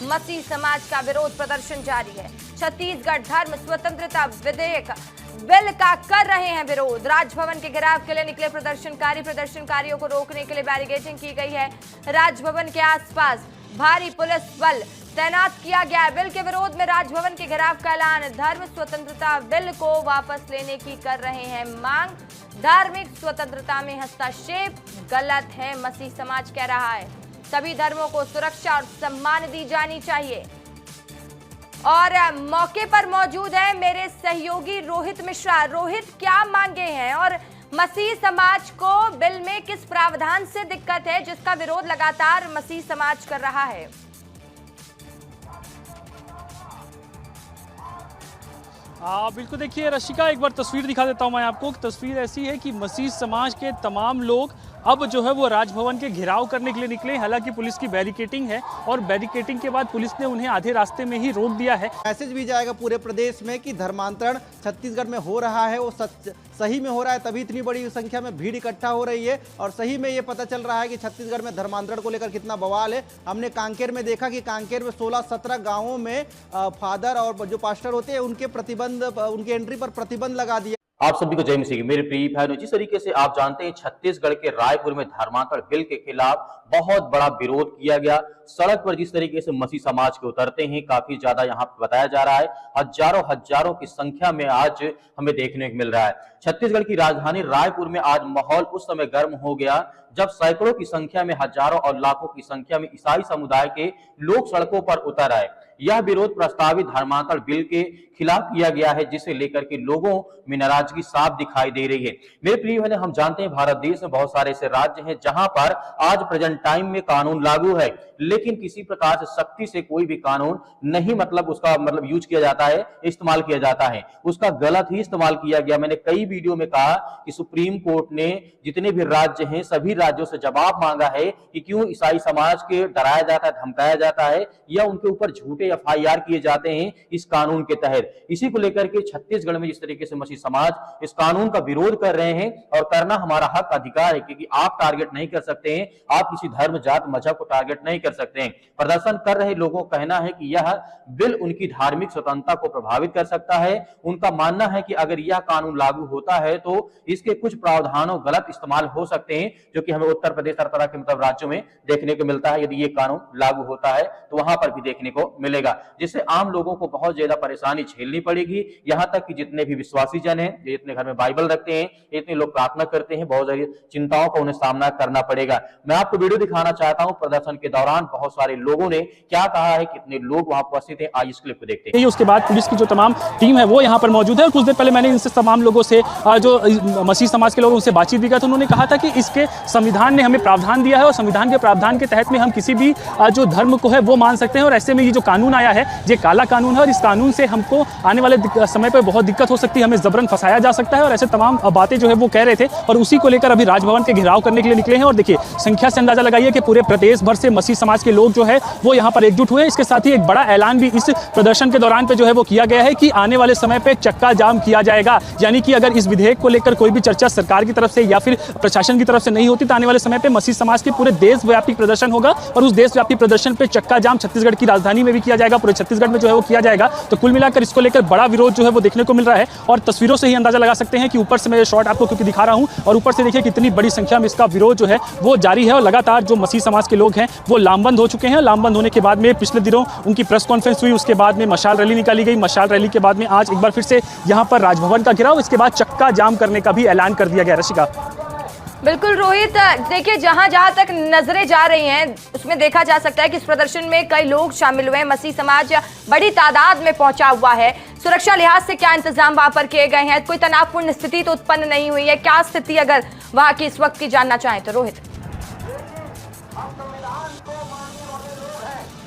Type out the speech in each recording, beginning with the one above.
मसीह समाज का विरोध प्रदर्शन जारी है। छत्तीसगढ़ धर्म स्वतंत्रता विधेयक बिल का कर रहे हैं विरोध। राजभवन के घेराव के लिए निकले प्रदर्शनकारियों को रोकने के लिए बैरिकेडिंग की गई है। राजभवन के आसपास भारी पुलिस बल तैनात किया गया है। बिल के विरोध में राजभवन के घेराव का ऐलान। धर्म स्वतंत्रता बिल को वापस लेने की कर रहे हैं मांग। धार्मिक स्वतंत्रता में हस्तक्षेप गलत है, मसीह समाज कह रहा है। सभी धर्मों को सुरक्षा और सम्मान दी जानी चाहिए। और मौके पर मौजूद है मेरे सहयोगी रोहित मिश्रा। रोहित, क्या मांगे हैं और मसीह समाज को बिल में किस प्रावधान से दिक्कत है जिसका विरोध लगातार मसीह समाज कर रहा है? बिल्कुल, देखिए रशिका, एक बार तस्वीर दिखा देता हूं मैं आपको। तस्वीर ऐसी है कि मसीह समाज के तमाम लोग अब जो है वो राजभवन के घेराव करने के लिए निकले। हालांकि पुलिस की बैरिकेडिंग है और बैरिकेडिंग के बाद पुलिस ने उन्हें आधे रास्ते में ही रोक दिया है। मैसेज भी जाएगा पूरे प्रदेश में कि धर्मांतरण छत्तीसगढ़ में हो रहा है, वो सही में हो रहा है, तभी इतनी बड़ी संख्या में भीड़ इकट्ठा हो रही है। और सही में ये पता चल रहा है कि छत्तीसगढ़ में धर्मांतरण को लेकर कितना बवाल है। हमने कांकेर में देखा कि कांकेर में 16-17 गाँवों में फादर और जो पास्टर होते हैं उनके एंट्री पर प्रतिबंध लगा दिया। आप सभी को जय मसीह। मेरे प्रिय भाइयों, जिस तरीके से आप जानते हैं छत्तीसगढ़ के रायपुर में धर्मांतरण बिल के खिलाफ बहुत बड़ा विरोध किया गया। सड़क पर जिस तरीके से मसीह समाज के उतरते हैं, काफी ज्यादा यहाँ पे बताया जा रहा है। हजारों की संख्या में आज हमें देखने को मिल रहा है। छत्तीसगढ़ की राजधानी रायपुर में आज माहौल उस समय गर्म हो गया जब सैकड़ों की संख्या में, हजारों और लाखों की संख्या में ईसाई समुदाय के लोग सड़कों पर उतर आए। यह विरोध प्रस्तावित धर्मांतरण बिल के खिलाफ किया गया है, जिसे लेकर के लोगों में नाराजगी साफ दिखाई दे रही है। मेरे प्रिय भाई, हम जानते हैं भारत देश में बहुत सारे ऐसे राज्य हैं जहां पर आज प्रेजेंट टाइम में कानून लागू है, लेकिन किसी प्रकार से सख्ती से कोई भी कानून नहीं उसका यूज किया जाता है, इस्तेमाल किया जाता है, उसका गलत ही इस्तेमाल किया गया। मैंने कई वीडियो में कहा कि सुप्रीम कोर्ट ने जितने भी राज्य हैं सभी राज्यों से जवाब मांगा है कि क्यों ईसाई समाज के डराया जाता है, धमकाया जाता है या उनके ऊपर झूठे FIR किए जाते हैं इस कानून के तहत। इसी को लेकर के छत्तीसगढ़ में जिस तरीके से मसीह समाज इस कानून का विरोध कर रहे हैं, और करना हमारा हक अधिकार है, क्योंकि आप टारगेट नहीं कर सकते हैं, आप किसी धर्म जात मजहब को टारगेट नहीं कर सकते हैं। प्रदर्शन कर रहे लोगों का कहना है कि यह बिल उनकी धार्मिक स्वतंत्रता को प्रभावित कर सकता है। उनका मानना है कि अगर यह कानून लागू होता है तो इसके कुछ प्रावधानों गलत इस्तेमाल हो सकते हैं, जो कि हमें उत्तर प्रदेश हर तरह के राज्यों में देखने को मिलता है। यदि ये कानून लागू होता है तो वहां पर भी देखने को मिलेगा, जिससे आम लोगों को बहुत ज्यादा परेशानी झेलनी पड़ेगी। यहां तक कि जितने भी विश्वासी जन हैं, जितने घर में बाइबल रखते हैं, इतने लोग प्रार्थना करते हैं, बहुत सारी चिंताओं का उन्हें सामना करना पड़ेगा। मैं आपको वीडियो दिखाना चाहता हूं प्रदर्शन के दौरान बहुत सारे लोगों ने क्या कहा है, कितने लोग वहां उपस्थित हैं। आइए इस क्लिप को देखते हैं। उसके बाद पुलिस की जो तमाम टीम है वो यहाँ पर मौजूद है। और कुछ देर पहले मैंने इनसे तमाम लोगों से, जो मसीह समाज के लोग, उनसे बातचीत भी की, तो उन्होंने कहा था कि इसके संविधान ने हमें प्रावधान दिया है और संविधान के प्रावधान के तहत में हम किसी भी जो धर्म को है वो मान सकते हैं। और ऐसे में ये जो कानून आया है ये काला कानून है और इस कानून से हमको आने वाले समय पर बहुत दिक्कत हो सकती है, हमें जबरन फंसाया जा सकता है, और ऐसे तमाम बातें जो है वो कह रहे थे। और उसी को लेकर अभी राजभवन के घेराव करने के लिए निकले हैं। और देखिए संख्या से अंदाजा लगाइए कि पूरे प्रदेश भर से मसीह समाज के लोग जो है वो यहाँ पर एकजुट हुए। इसके साथ ही एक बड़ा ऐलान भी इस प्रदर्शन के दौरान पे जो है वो किया गया है कि आने वाले समय पे चक्का जाम किया जाएगा। यानी कि अगर इस विधेयक को लेकर कोई भी चर्चा सरकार की तरफ से या फिर प्रशासन की तरफ से नहीं होती तो आने वाले समय पे मसीह समाज के पूरे देशव्यापी प्रदर्शन होगा, और उस देशव्यापी प्रदर्शन पे चक्का जाम छत्तीसगढ़ की राजधानी में भी किया जाएगा, पूरे छत्तीसगढ़ में जो है वो किया जाएगा। तो कुल मिलाकर इसको लेकर बड़ा विरोध जो है वो देखने को मिल रहा है। और तस्वीरों से ही अंदाजा लगा सकते हैं कि ऊपर से मैं शॉट आपको क्योंकि दिखा रहा हूं, और ऊपर से देखिए कितनी बड़ी संख्या में इसका विरोध जो है वो जारी है। और लगातार जो मसीह समाज के लोग हैं वो लामबंद हो चुके हैं। लामबंद होने के बाद में पिछले दिनों उनकी प्रेस कॉन्फ्रेंस हुई, उसके बाद में मशाल रैली निकाली गई। मशाल रैली के बाद में आज एक बार फिर से यहाँ पर राजभवन का घेराव, इसके बाद चक्का जाम करने का भी ऐलान कर दिया गया। रशिका, बिल्कुल रोहित, देखिए जहां तक नजरें जा रही हैं उसमें देखा जा सकता है कि इस प्रदर्शन में कई लोग शामिल हुए हैं। मसीह समाज बड़ी तादाद में पहुंचा हुआ है। सुरक्षा लिहाज से क्या इंतजाम वहां पर किए गए हैं? कोई तनावपूर्ण स्थिति तो उत्पन्न नहीं हुई है? क्या स्थिति अगर वहां की इस वक्त की जानना चाहें तो रोहित?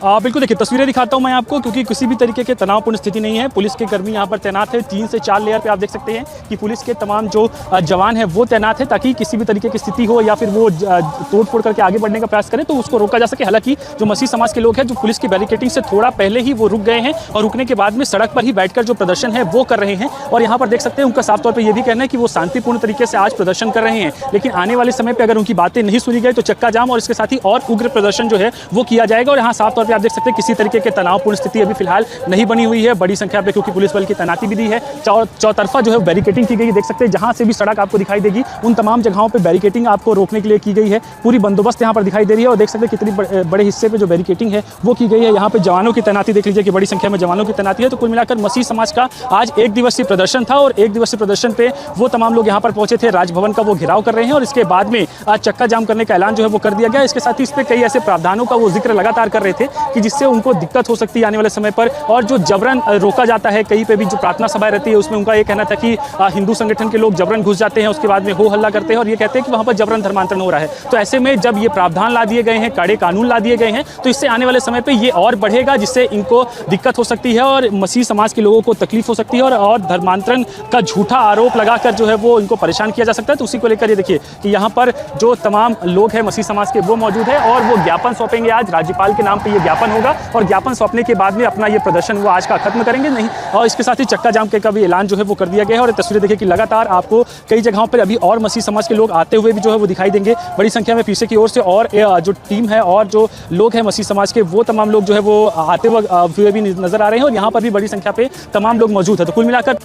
बिल्कुल, देखिए तस्वीरें दिखाता हूं मैं आपको, क्योंकि किसी भी तरीके के तनावपूर्ण स्थिति नहीं है। पुलिस के कर्मी यहां पर तैनात है। 3 से 4 लेयर पे आप देख सकते हैं कि पुलिस के तमाम जो जवान हैं वो तैनात है, ताकि किसी भी तरीके की स्थिति हो या फिर वो तोड़ फोड़ करके आगे बढ़ने का प्रयास करें तो उसको रोका जा सके। हालांकि जो मसीह समाज के लोग हैं जो पुलिस की बैरिकेडिंग से थोड़ा पहले ही वो रुक गए हैं, और रुकने के बाद में सड़क पर ही बैठकर जो प्रदर्शन है वो कर रहे हैं। और यहाँ पर देख सकते हैं उनका साफ तौर पर यह भी कहना है कि वो शांतिपूर्ण तरीके से आज प्रदर्शन कर रहे हैं, लेकिन आने वाले समय पर अगर उनकी बातें नहीं सुनी गई तो चक्का जाम और इसके साथ ही और उग्र प्रदर्शन जो है वो किया जाएगा। और यहाँ साफ तौर पे आप देख सकते हैं किसी तरीके के तनावपूर्ण स्थिति अभी फिलहाल नहीं बनी हुई है, बड़ी संख्या पे क्योंकि पुलिस बल की तैनाती भी दी है। चौतरफा जो है बैरिकेटिंग की गई है, देख सकते हैं जहां से भी सड़क आपको दिखाई देगी उन तमाम जगहों पे बैरिकेटिंग आपको रोकने के लिए की गई है। पूरी बंदोबस्त यहाँ पर दिखाई दे रही है और देख सकते हैं कितनी बड़े हिस्से पे जो बैरिकेटिंग है वो की गई है। यहाँ पे जवानों की तैनाती देख लीजिए कि बड़ी संख्या में जवानों की तैनाती है। तो कुल मिलाकर मसीह समाज का आज एक दिवसीय प्रदर्शन था और एक दिवसीय प्रदर्शन पे वो तमाम लोग यहाँ पर पहुंचे थे, राजभवन का वो घेराव कर रहे हैं और इसके बाद में आज चक्का जाम करने का ऐलान जो है वो कर दिया गया। इसके साथ ही इस पे कई ऐसे प्रावधानों का वो जिक्र लगातार कर रहे थे कि जिससे उनको दिक्कत हो सकती है आने वाले समय पर, और जो जबरन रोका जाता है कहीं पे भी जो प्रार्थना सभाएं रहती है उसमें उनका ये कहना था कि हिंदू संगठन के लोग जबरन घुस जाते हैं, उसके बाद में हो हल्ला करते हैं और ये कहते हैं कि वहां पर जबरन धर्मांतरण हो रहा है। तो ऐसे में जब ये प्रावधान ला दिए गए हैं, कड़े कानून ला दिए गए हैं, तो इससे आने वाले समय पे ये और बढ़ेगा, जिससे इनको दिक्कत हो सकती है और मसीह समाज के लोगों को तकलीफ हो सकती है और धर्मांतरण का झूठा आरोप लगाकर जो है वो इनको परेशान किया जा सकता है। तो उसी को लेकर ये देखिए कि यहाँ पर जो तमाम लोग हैं मसीह समाज के वो मौजूद है और वो ज्ञापन सौंपेंगे। आज राज्यपाल के नाम पे ये ज्ञापन होगा और ज्ञापन सौंपने के बाद में अपना ये प्रदर्शन वो आज का खत्म करेंगे नहीं। और इसके साथ ही चक्का जाम का भी ऐलान जो है वो कर दिया गया है और तस्वीरें देखिए कि लगातार आपको कई जगहों पर अभी और मसीह समाज के लोग आते हुए भी जो है वो दिखाई देंगे बड़ी संख्या में पीछे की ओर से। और जो टीम है और जो लोग हैं मसीह समाज के वो तमाम लोग जो है वो आते हुए भी नजर आ रहे हैं और यहाँ पर भी बड़ी संख्या पे तमाम लोग मौजूद है। तो कुल मिलाकर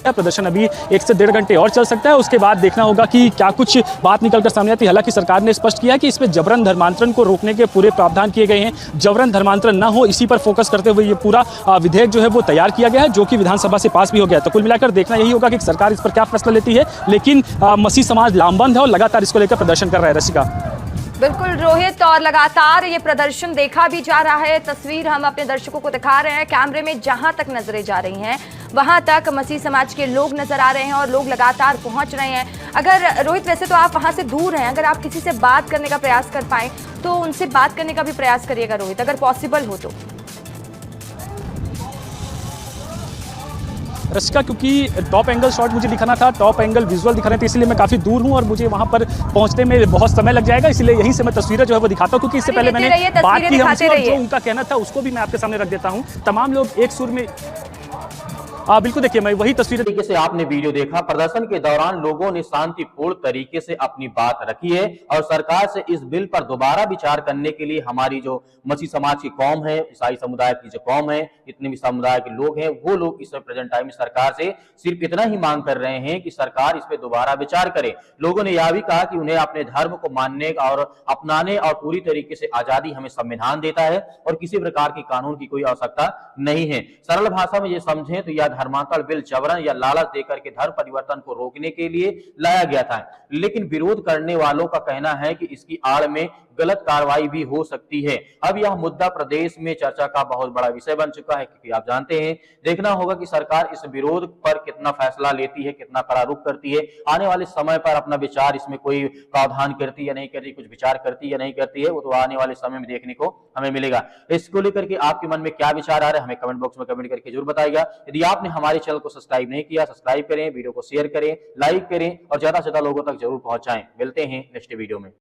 प्रदर्शन अभी 1 से 1.5 घंटे और चल सकता है। उसके बाद देखना होगा कि क्या कुछ बात निकलकर सामने आती है। हालांकि सरकार ने स्पष्ट किया कि इसमें जबरन धर्मांतरण को रोकने के पूरे प्रावधान किए गए हैं, जबरन धर्मांतरण ना हो इसी पर फोकस करते हुए ये पूरा विधेयक जो है वो तैयार किया गया है, जो कि विधानसभा से पास भी हो गया। तो कुल मिलाकर देखना यही होगा कि सरकार इस पर क्या फैसला लेती है, लेकिन मसीह समाज लामबंद है और लगातार इसको लेकर प्रदर्शन कर रहा है। रसिका बिल्कुल रोहित, और लगातार ये प्रदर्शन देखा भी जा रहा है। तस्वीर हम अपने दर्शकों को दिखा रहे हैं कैमरे में, जहां तक नजरें जा रही हैं वहां तक मसीह समाज के लोग नजर आ रहे हैं और लोग लगातार पहुंच रहे हैं। अगर रोहित, वैसे तो आप वहां से दूर हैं, अगर आप किसी से बात करने का प्रयास कर पाएं तो उनसे बात करने का भी प्रयास करिएगा रोहित, अगर पॉसिबल हो तो। रसिका, क्योंकि टॉप एंगल शॉट मुझे दिखाना था, टॉप एंगल विजुअल दिखाने थे, इसलिए मैं काफ़ी दूर हूं और मुझे वहां पर पहुंचने में बहुत समय लग जाएगा, इसलिए यहीं से मैं तस्वीरें जो है वो दिखाता हूं। क्योंकि इससे पहले मैंने बात की हमसे और जो उनका कहना था उसको भी मैं आपके सामने रख देता हूं। तमाम लोग एक सुर में बिल्कुल देखिए, मैं वही तस्वीरें तरीके से आपने वीडियो देखा। प्रदर्शन के दौरान लोगों ने शांतिपूर्ण तरीके से अपनी बात रखी है और सरकार से इस बिल पर दोबारा विचार करने के लिए हमारी जो मसीह समाज की कौम है, ईसाई समुदाय की जो कौम है, जितने भी समुदाय के लोग हैं, वो लोग इस प्रेजेंट टाइम में सरकार से सिर्फ इतना ही मांग कर रहे हैं कि सरकार इस पर दोबारा विचार करे। लोगों ने यह भी कहा कि उन्हें अपने धर्म को मानने और अपनाने और पूरी तरीके से आजादी हमें संविधान देता है और किसी प्रकार की कानून की कोई आवश्यकता नहीं है। सरल भाषा में ये समझें तो यह धर्मांतरण बिल जबरन या लालच देकर के धर्म परिवर्तन को रोकने के लिए लाया गया था, लेकिन विरोध करने वालों का कहना है कि इसकी आड़ में गलत कार्रवाई भी हो सकती है। अब यह मुद्दा प्रदेश में चर्चा का बहुत बड़ा विषय बन चुका है, क्योंकि आप जानते हैं, देखना होगा कि सरकार इस विरोध पर कितना फैसला लेती है, कितना कड़ा रुख करती है, आने वाले समय पर अपना विचार इसमें कोई प्रावधान करती है या नहीं करती, कुछ विचार करती है या नहीं करती है, वो तो आने वाले समय में देखने को हमें मिलेगा। इसको लेकर के आपके मन में क्या विचार आ रहे हैं, हमें कमेंट बॉक्स में कमेंट करके जरूर बताइएगा। यदि आपने हमारे चैनल को सब्सक्राइब नहीं किया, सब्सक्राइब करें, वीडियो को शेयर करें, लाइक करें और ज्यादा से ज्यादा लोगों तक जरूर पहुंचाएं। मिलते हैं नेक्स्ट वीडियो में।